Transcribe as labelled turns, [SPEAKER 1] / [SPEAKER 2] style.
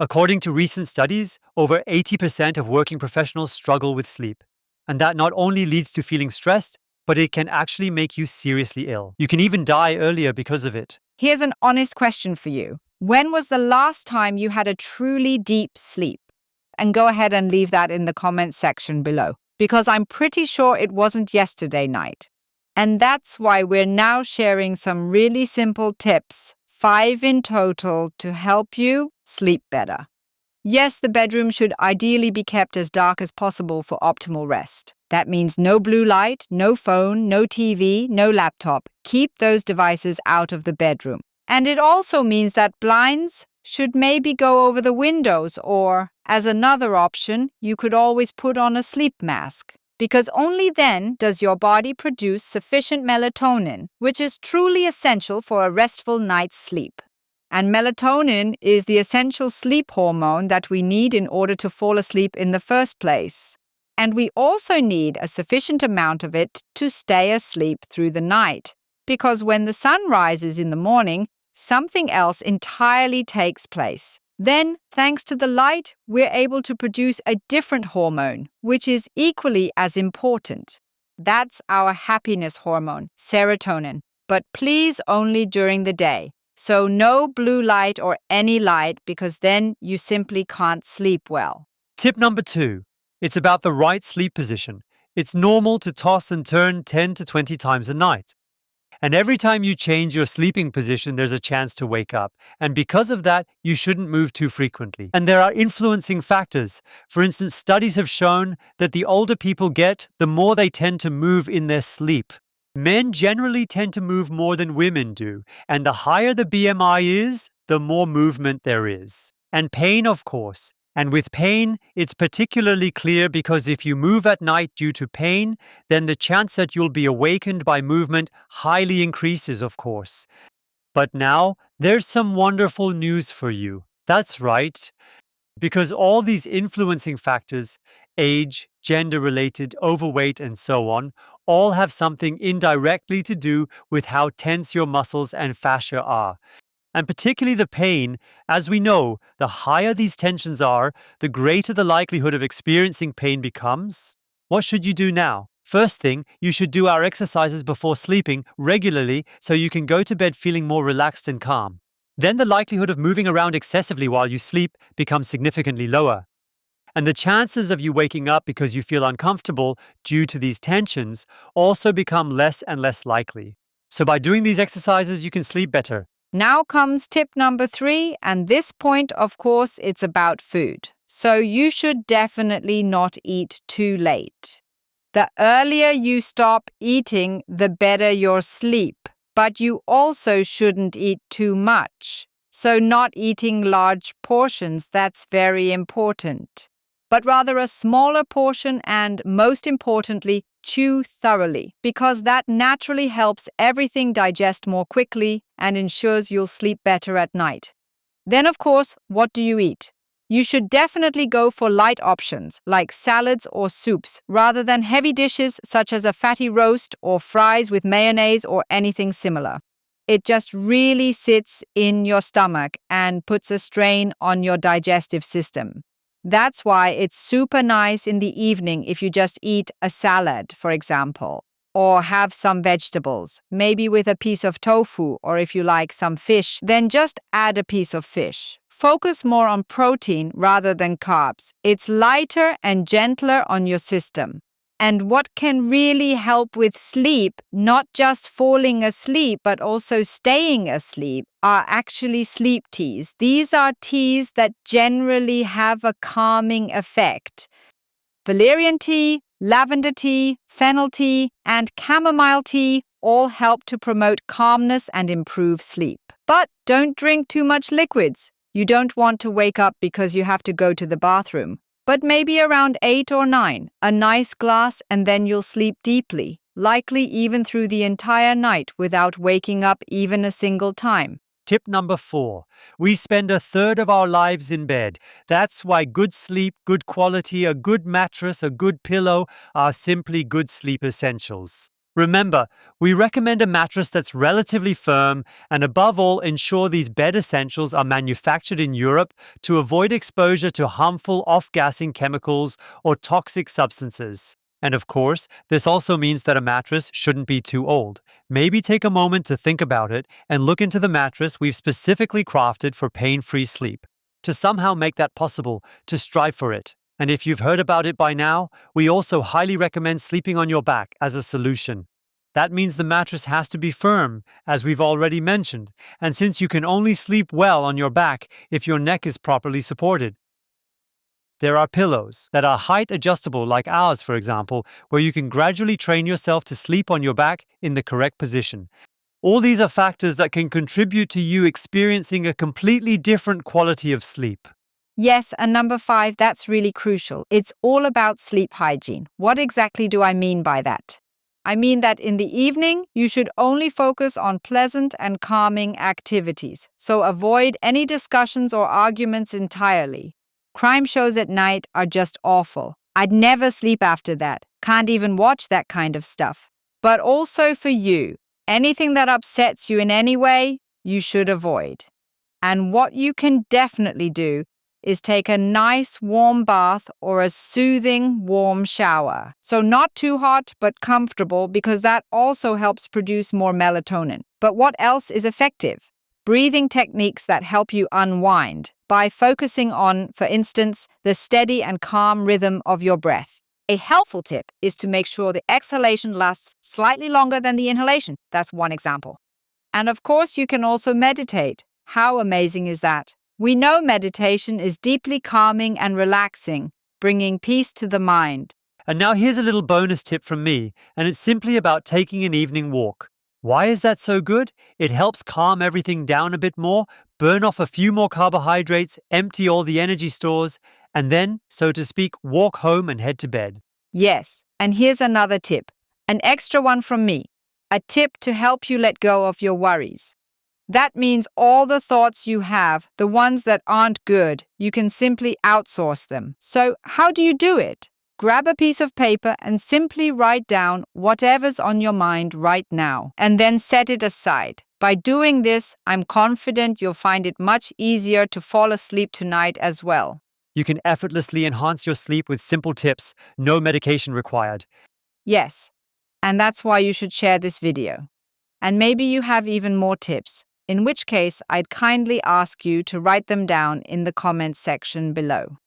[SPEAKER 1] According to recent studies, over 80% of working professionals struggle with sleep. And that not only leads to feeling stressed, but it can actually make you seriously ill. You can even die earlier because of it.
[SPEAKER 2] Here's an honest question for you. When was the last time you had a truly deep sleep? And go ahead and leave that in the comments section below, because I'm pretty sure it wasn't yesterday night. And that's why we're now sharing some really simple tips, 5 in total, to help you sleep better. Yes, the bedroom should ideally be kept as dark as possible for optimal rest. That means no blue light, no phone, no TV, no laptop. Keep those devices out of the bedroom. And it also means that blinds should maybe go over the windows, or, as another option, you could always put on a sleep mask. Because only then does your body produce sufficient melatonin, which is truly essential for a restful night's sleep. And melatonin is the essential sleep hormone that we need in order to fall asleep in the first place. And we also need a sufficient amount of it to stay asleep through the night. Because when the sun rises in the morning, something else entirely takes place. Then, thanks to the light, we're able to produce a different hormone, which is equally as important. That's our happiness hormone, serotonin. But please only during the day. So no blue light or any light, because then you simply can't sleep well.
[SPEAKER 1] Tip number 2. It's about the right sleep position. It's normal to toss and turn 10 to 20 times a night. And every time you change your sleeping position, there's a chance to wake up. And because of that, you shouldn't move too frequently. And there are influencing factors. For instance, studies have shown that the older people get, the more they tend to move in their sleep. Men generally tend to move more than women do. And the higher the BMI is, the more movement there is. And pain, of course. And with pain, it's particularly clear because if you move at night due to pain, then the chance that you'll be awakened by movement highly increases, of course. But now, there's some wonderful news for you. That's right. Because all these influencing factors, age, gender-related, overweight, and so on, all have something indirectly to do with how tense your muscles and fascia are. And particularly the pain, as we know, the higher these tensions are, the greater the likelihood of experiencing pain becomes. What should you do now? First thing, you should do our exercises before sleeping regularly so you can go to bed feeling more relaxed and calm. Then the likelihood of moving around excessively while you sleep becomes significantly lower. And the chances of you waking up because you feel uncomfortable due to these tensions also become less and less likely. So by doing these exercises, you can sleep better.
[SPEAKER 2] Now comes tip number 3, and this point, of course, it's about food. So you should definitely not eat too late. The earlier you stop eating, the better your sleep. But you also shouldn't eat too much. So not eating large portions, that's very important. But rather a smaller portion and, most importantly, chew thoroughly, because that naturally helps everything digest more quickly and ensures you'll sleep better at night. Then, of course, what do you eat? You should definitely go for light options like salads or soups rather than heavy dishes such as a fatty roast or fries with mayonnaise or anything similar. It just really sits in your stomach and puts a strain on your digestive system. That's why it's super nice in the evening if you just eat a salad, for example, or have some vegetables, maybe with a piece of tofu, or if you like some fish, then just add a piece of fish. Focus more on protein rather than carbs. It's lighter and gentler on your system. And what can really help with sleep, not just falling asleep, but also staying asleep, are actually sleep teas. These are teas that generally have a calming effect. Valerian tea, lavender tea, fennel tea, and chamomile tea all help to promote calmness and improve sleep. But don't drink too much liquids. You don't want to wake up because you have to go to the bathroom. But maybe around 8 or 9, a nice glass, and then you'll sleep deeply, likely even through the entire night without waking up even a single time.
[SPEAKER 1] Tip number 4. We spend a third of our lives in bed. That's why good sleep, good quality, a good mattress, a good pillow are simply good sleep essentials. Remember, we recommend a mattress that's relatively firm and, above all, ensure these bed essentials are manufactured in Europe to avoid exposure to harmful off gassing chemicals or toxic substances. And of course, this also means that a mattress shouldn't be too old. Maybe take a moment to think about it and look into the mattress we've specifically crafted for pain free sleep. To somehow make that possible, to strive for it. And if you've heard about it by now, we also highly recommend sleeping on your back as a solution. That means the mattress has to be firm, as we've already mentioned, and since you can only sleep well on your back if your neck is properly supported. There are pillows that are height adjustable, like ours, for example, where you can gradually train yourself to sleep on your back in the correct position. All these are factors that can contribute to you experiencing a completely different quality of sleep.
[SPEAKER 2] Yes, and number 5, that's really crucial. It's all about sleep hygiene. What exactly do I mean by that? I mean that in the evening, you should only focus on pleasant and calming activities. So avoid any discussions or arguments entirely. Crime shows at night are just awful. I'd never sleep after that. Can't even watch that kind of stuff. But also for you, anything that upsets you in any way, you should avoid. And what you can definitely do is take a nice warm bath or a soothing warm shower. So not too hot, but comfortable, because that also helps produce more melatonin. But what else is effective? Breathing techniques that help you unwind by focusing on, for instance, the steady and calm rhythm of your breath. A helpful tip is to make sure the exhalation lasts slightly longer than the inhalation. That's one example. And of course, you can also meditate. How amazing is that? We know meditation is deeply calming and relaxing, bringing peace to the mind.
[SPEAKER 1] And now here's a little bonus tip from me, and it's simply about taking an evening walk. Why is that so good? It helps calm everything down a bit more, burn off a few more carbohydrates, empty all the energy stores, and then, so to speak, walk home and head to bed.
[SPEAKER 2] Yes, and here's another tip, an extra one from me, a tip to help you let go of your worries. That means all the thoughts you have, the ones that aren't good, you can simply outsource them. So how do you do it? Grab a piece of paper and simply write down whatever's on your mind right now, and then set it aside. By doing this, I'm confident you'll find it much easier to fall asleep tonight as well.
[SPEAKER 1] You can effortlessly enhance your sleep with simple tips, no medication required.
[SPEAKER 2] Yes, and that's why you should share this video. And maybe you have even more tips, in which case I'd kindly ask you to write them down in the comments section below.